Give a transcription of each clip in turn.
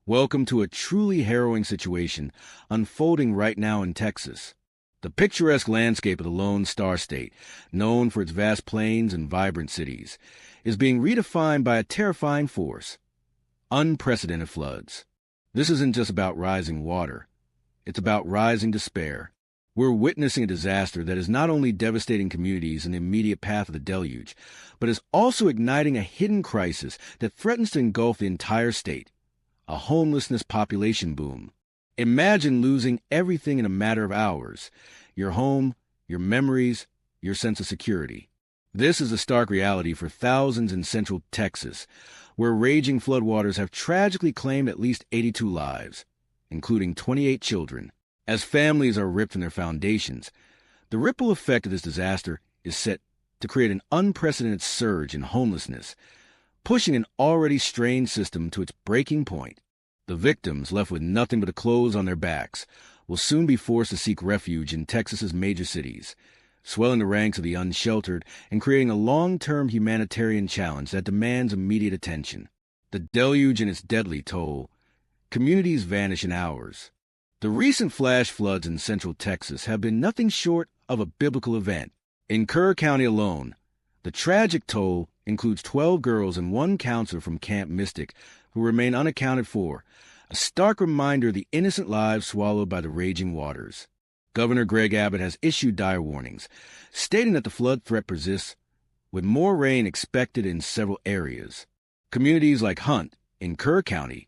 Welcome to a truly harrowing situation unfolding right now in Texas. The picturesque landscape of the Lone Star State, known for its vast plains and vibrant cities, is being redefined by a terrifying force: unprecedented floods. This isn't just about rising water. It's about rising despair. We're witnessing a disaster that is not only devastating communities in the immediate path of the deluge, but is also igniting a hidden crisis that threatens to engulf the entire state: a homelessness population boom. Imagine losing everything in a matter of hours: your home, your memories, your sense of security. This is a stark reality for thousands in central Texas, where raging floodwaters have tragically claimed at least 82 lives, including 28 children. As families are ripped from their foundations, the ripple effect of this disaster is set to create an unprecedented surge in homelessness, pushing an already strained system to its breaking point. The victims, left with nothing but the clothes on their backs, will soon be forced to seek refuge in Texas's major cities, swelling the ranks of the unsheltered and creating a long-term humanitarian challenge that demands immediate attention. The deluge and its deadly toll. Communities vanish in hours. The recent flash floods in central Texas have been nothing short of a biblical event. In Kerr County alone, the tragic toll includes 12 girls and one counselor from Camp Mystic who remain unaccounted for, a stark reminder of the innocent lives swallowed by the raging waters. Governor Greg Abbott has issued dire warnings, stating that the flood threat persists, with more rain expected in several areas. Communities like Hunt in Kerr County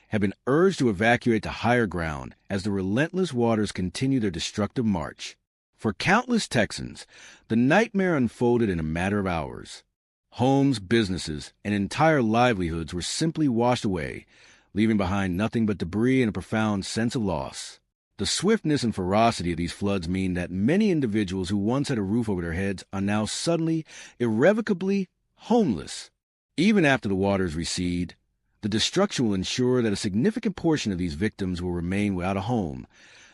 have been urged to evacuate to higher ground as the relentless waters continue their destructive march. For countless Texans, the nightmare unfolded in a matter of hours. Homes, businesses, and entire livelihoods were simply washed away, leaving behind nothing but debris and a profound sense of loss. The swiftness and ferocity of these floods mean that many individuals who once had a roof over their heads are now suddenly, irrevocably homeless. Even after the waters recede, the destruction will ensure that a significant portion of these victims will remain without a home,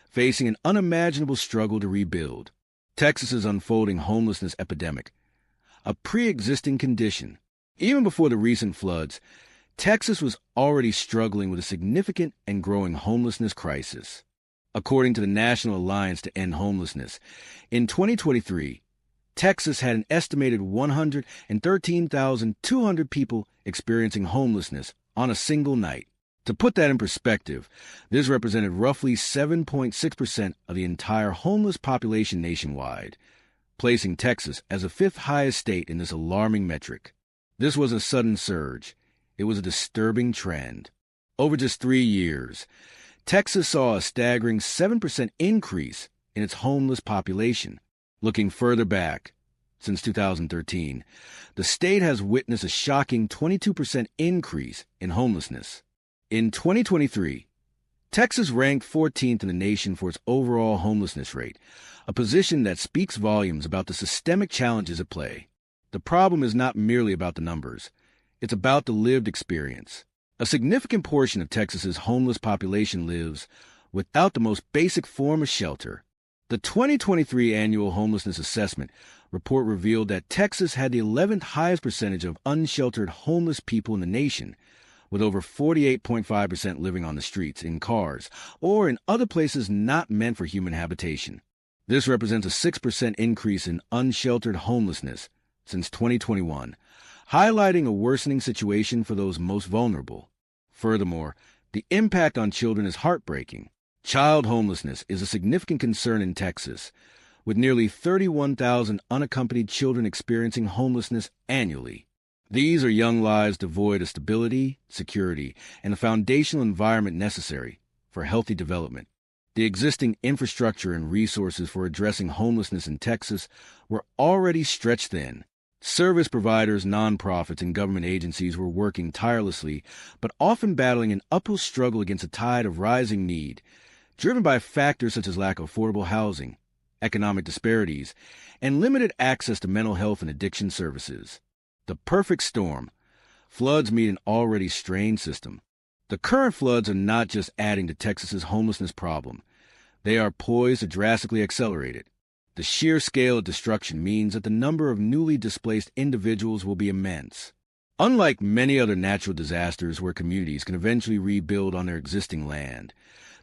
facing an unimaginable struggle to rebuild. Texas's unfolding homelessness epidemic, a pre-existing condition. Even before the recent floods, Texas was already struggling with a significant and growing homelessness crisis. According to the National Alliance to End Homelessness, in 2023, Texas had an estimated 113,200 people experiencing homelessness on a single night. To put that in perspective, this represented roughly 7.6% of the entire homeless population nationwide, placing Texas as the fifth highest state in this alarming metric. This was a sudden surge. It was a disturbing trend. Over just 3 years, Texas saw a staggering 7% increase in its homeless population. Looking further back, since 2013, the state has witnessed a shocking 22% increase in homelessness. In 2023, Texas ranked 14th in the nation for its overall homelessness rate, a position that speaks volumes about the systemic challenges at play. The problem is not merely about the numbers. It's about the lived experience. A significant portion of Texas's homeless population lives without the most basic form of shelter. The 2023 Annual Homelessness Assessment report revealed that Texas had the 11th highest percentage of unsheltered homeless people in the nation, with over 48.5% living on the streets, in cars, or in other places not meant for human habitation. This represents a 6% increase in unsheltered homelessness since 2021, highlighting a worsening situation for those most vulnerable. Furthermore, the impact on children is heartbreaking. Child homelessness is a significant concern in Texas, with nearly 31,000 unaccompanied children experiencing homelessness annually. These are young lives devoid of stability, security, and the foundational environment necessary for healthy development. The existing infrastructure and resources for addressing homelessness in Texas were already stretched thin. Service providers, nonprofits, and government agencies were working tirelessly, but often battling an uphill struggle against a tide of rising need, driven by factors such as lack of affordable housing, economic disparities, and limited access to mental health and addiction services. The perfect storm. Floods meet an already strained system. The current floods are not just adding to Texas's homelessness problem. They are poised to drastically accelerate it. The sheer scale of destruction means that the number of newly displaced individuals will be immense. Unlike many other natural disasters where communities can eventually rebuild on their existing land,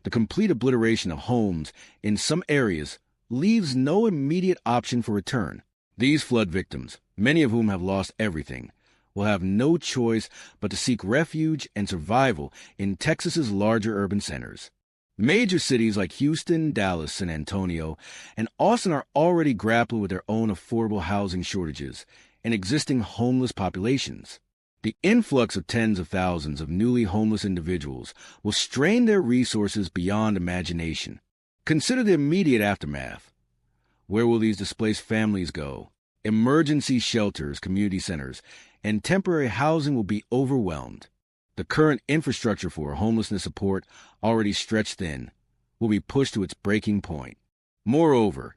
the complete obliteration of homes in some areas leaves no immediate option for return. These flood victims, many of whom have lost everything, will have no choice but to seek refuge and survival in Texas's larger urban centers. Major cities like Houston, Dallas, San Antonio, and Austin are already grappling with their own affordable housing shortages and existing homeless populations. The influx of tens of thousands of newly homeless individuals will strain their resources beyond imagination. Consider the immediate aftermath. Where will these displaced families go? Emergency shelters, community centers, and temporary housing will be overwhelmed. The current infrastructure for homelessness support, already stretched thin, will be pushed to its breaking point. Moreover,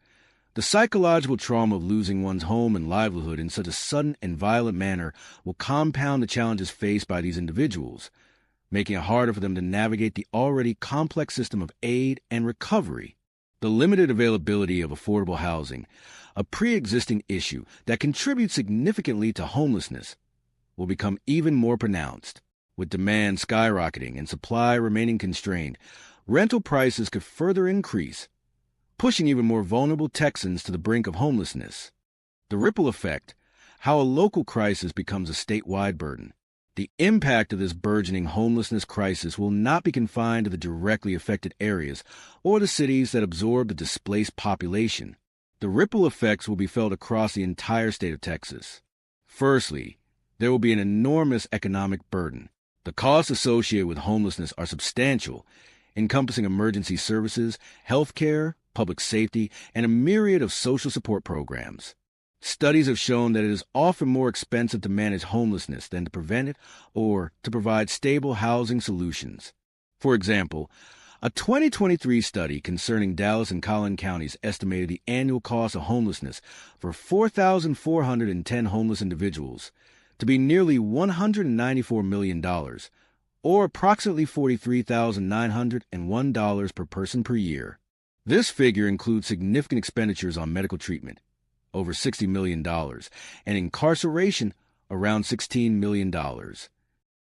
the psychological trauma of losing one's home and livelihood in such a sudden and violent manner will compound the challenges faced by these individuals, making it harder for them to navigate the already complex system of aid and recovery. The limited availability of affordable housing, a pre-existing issue that contributes significantly to homelessness, will become even more pronounced. With demand skyrocketing and supply remaining constrained, rental prices could further increase, pushing even more vulnerable Texans to the brink of homelessness. The ripple effect, how a local crisis becomes a statewide burden. The impact of this burgeoning homelessness crisis will not be confined to the directly affected areas or the cities that absorb the displaced population. The ripple effects will be felt across the entire state of Texas. Firstly, there will be an enormous economic burden. The costs associated with homelessness are substantial, encompassing emergency services, health care, public safety, and a myriad of social support programs. Studies have shown that it is often more expensive to manage homelessness than to prevent it or to provide stable housing solutions. For example, a 2023 study concerning Dallas and Collin counties estimated the annual cost of homelessness for 4,410 homeless individuals to be nearly $194 million, or approximately $43,901 per person per year. This figure includes significant expenditures on medical treatment, over $60 million, and incarceration, around $16 million.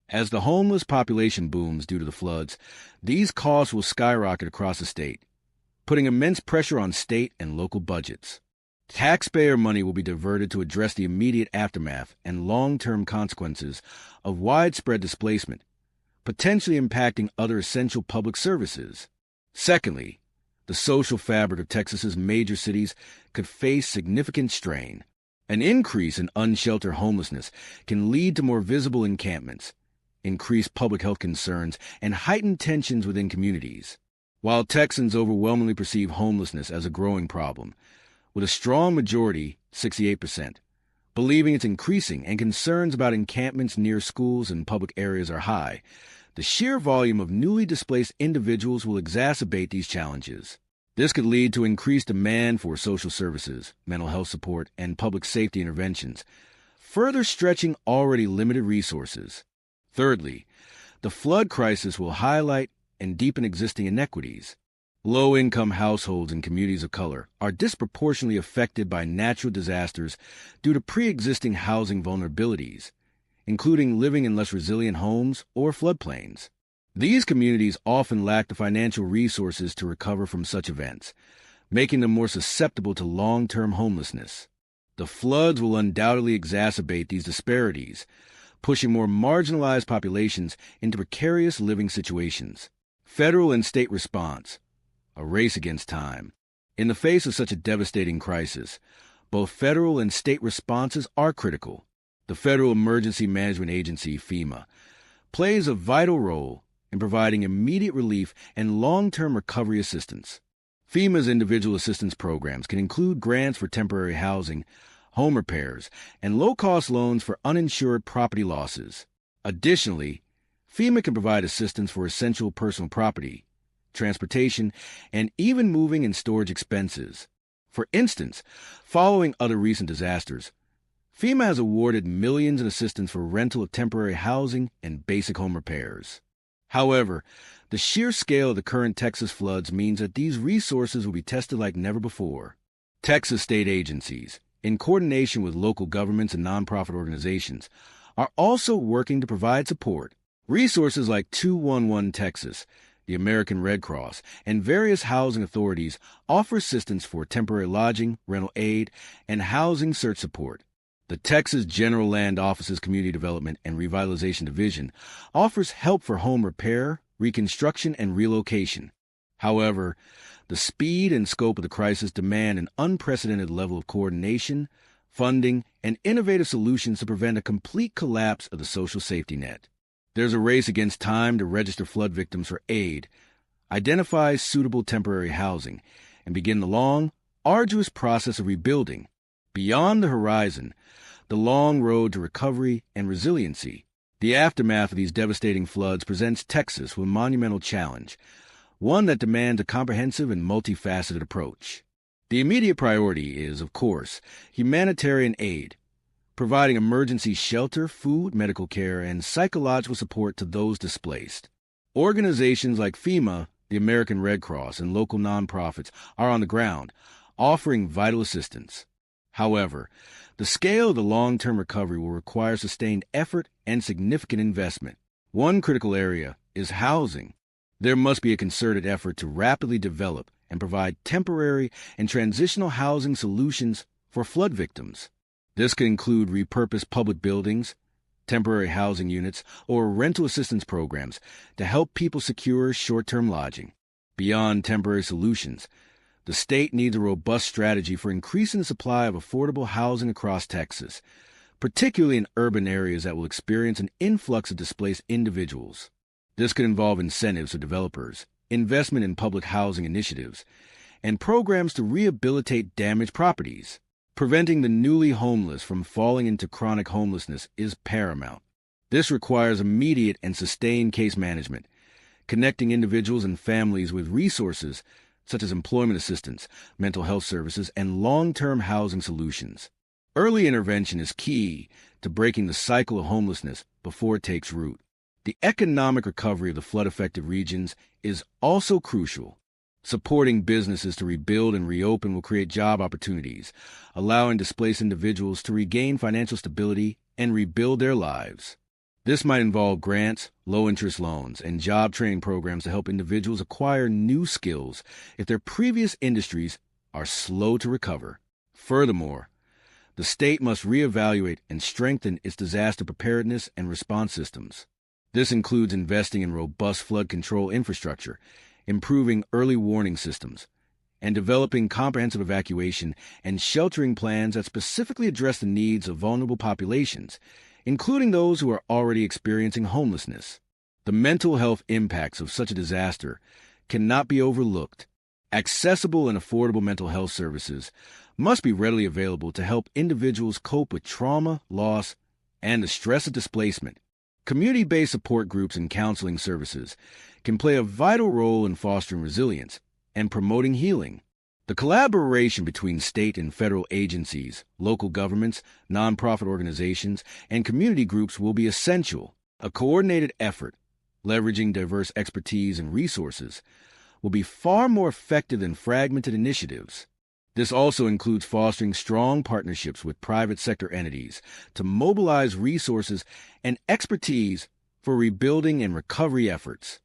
As the homeless population booms due to the floods, these costs will skyrocket across the state, putting immense pressure on state and local budgets. Taxpayer money will be diverted to address the immediate aftermath and long-term consequences of widespread displacement, potentially impacting other essential public services. Secondly, the social fabric of Texas's major cities could face significant strain. An increase in unsheltered homelessness can lead to more visible encampments, increased public health concerns, and heightened tensions within communities. While Texans overwhelmingly perceive homelessness as a growing problem, with a strong majority, 68%, believing it's increasing and concerns about encampments near schools and public areas are high, the sheer volume of newly displaced individuals will exacerbate these challenges. This could lead to increased demand for social services, mental health support, and public safety interventions, further stretching already limited resources. Thirdly, the flood crisis will highlight and deepen existing inequities. Low-income households and communities of color are disproportionately affected by natural disasters due to pre-existing housing vulnerabilities, including living in less resilient homes or floodplains. These communities often lack the financial resources to recover from such events, making them more susceptible to long-term homelessness. The floods will undoubtedly exacerbate these disparities, pushing more marginalized populations into precarious living situations. Federal and state response, a race against time. In the face of such a devastating crisis, both federal and state responses are critical. The Federal Emergency Management Agency, FEMA, plays a vital role in providing immediate relief and long-term recovery assistance. FEMA's individual assistance programs can include grants for temporary housing, home repairs, and low-cost loans for uninsured property losses. Additionally, FEMA can provide assistance for essential personal property, transportation, and even moving and storage expenses. For instance, following other recent disasters, FEMA has awarded millions in assistance for rental of temporary housing and basic home repairs. However, the sheer scale of the current Texas floods means that these resources will be tested like never before. Texas state agencies, in coordination with local governments and nonprofit organizations, are also working to provide support. Resources like 211 Texas, the American Red Cross, and various housing authorities offer assistance for temporary lodging, rental aid, and housing search support. The Texas General Land Office's Community Development and Revitalization Division offers help for home repair, reconstruction, and relocation. However, the speed and scope of the crisis demand an unprecedented level of coordination, funding, and innovative solutions to prevent a complete collapse of the social safety net. There's a race against time to register flood victims for aid, identify suitable temporary housing, and begin the long, arduous process of rebuilding. Beyond the horizon, the long road to recovery and resiliency. The aftermath of these devastating floods presents Texas with a monumental challenge, one that demands a comprehensive and multifaceted approach. The immediate priority is, of course, humanitarian aid, providing emergency shelter, food, medical care, and psychological support to those displaced. Organizations like FEMA, the American Red Cross, and local nonprofits are on the ground, offering vital assistance. However, the scale of the long-term recovery will require sustained effort and significant investment. One critical area is housing. There must be a concerted effort to rapidly develop and provide temporary and transitional housing solutions for flood victims. This could include repurposed public buildings, temporary housing units, or rental assistance programs to help people secure short-term lodging. Beyond temporary solutions, the state needs a robust strategy for increasing the supply of affordable housing across Texas, particularly in urban areas that will experience an influx of displaced individuals. This could involve incentives for developers, investment in public housing initiatives, and programs to rehabilitate damaged properties. Preventing the newly homeless from falling into chronic homelessness is paramount. This requires immediate and sustained case management, connecting individuals and families with resources such as employment assistance, mental health services, and long-term housing solutions. Early intervention is key to breaking the cycle of homelessness before it takes root. The economic recovery of the flood-affected regions is also crucial. Supporting businesses to rebuild and reopen will create job opportunities, allowing displaced individuals to regain financial stability and rebuild their lives. This might involve grants, low-interest loans, and job training programs to help individuals acquire new skills if their previous industries are slow to recover. Furthermore, the state must reevaluate and strengthen its disaster preparedness and response systems. This includes investing in robust flood control infrastructure, improving early warning systems, and developing comprehensive evacuation and sheltering plans that specifically address the needs of vulnerable populations, including those who are already experiencing homelessness. The mental health impacts of such a disaster cannot be overlooked. Accessible and affordable mental health services must be readily available to help individuals cope with trauma, loss, and the stress of displacement. Community-based support groups and counseling services can play a vital role in fostering resilience and promoting healing. The collaboration between state and federal agencies, local governments, nonprofit organizations, and community groups will be essential. A coordinated effort, leveraging diverse expertise and resources, will be far more effective than fragmented initiatives. This also includes fostering strong partnerships with private sector entities to mobilize resources and expertise for rebuilding and recovery efforts.